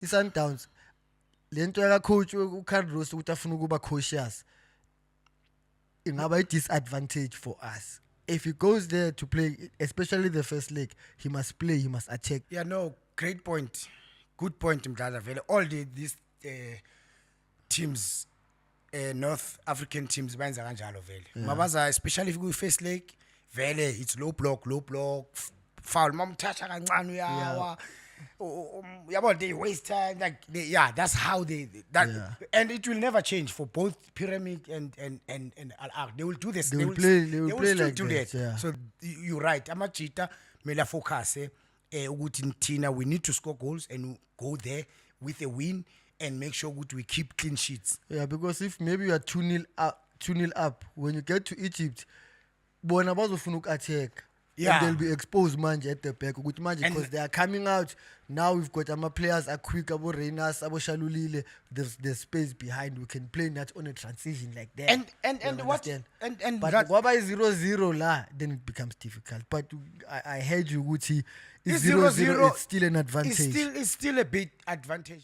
i-Sundowns lento yaka coach uCarlos ukuthi afuna ukuba cautious ingaba i-disadvantage for us. If he goes there to play, especially the first leg, he must play, he must attack. Yeah, no, great point. Good point, Mdlala vele. All these teams, North African teams, benza kanjalo vele. Mabaza, especially if we first leg, vele it's low block, foul. Mamthatha kancane uyawa. Yeah, they waste time. That's how and it will never change for both Pyramid and Al Ahly. They will do this. They will play still like do that. that. Yeah. So you're right. Amachita mela focus. Ukuthi Tina, we need to score goals and go there with a win and make sure we keep clean sheets. Yeah, because if maybe you are 2-0 up, when you get to Egypt, bona bazofuna attack. Yeah. And they'll be exposed manje at the back because they are coming out now. We've got our players are quick, abo Reynas, abo Shalulile. There's space behind. We can play not on a transition like that. And what but waba is 0-0 la, then it becomes difficult. But I heard you Guti, it's 0-0, it's still an advantage. It's still a big advantage.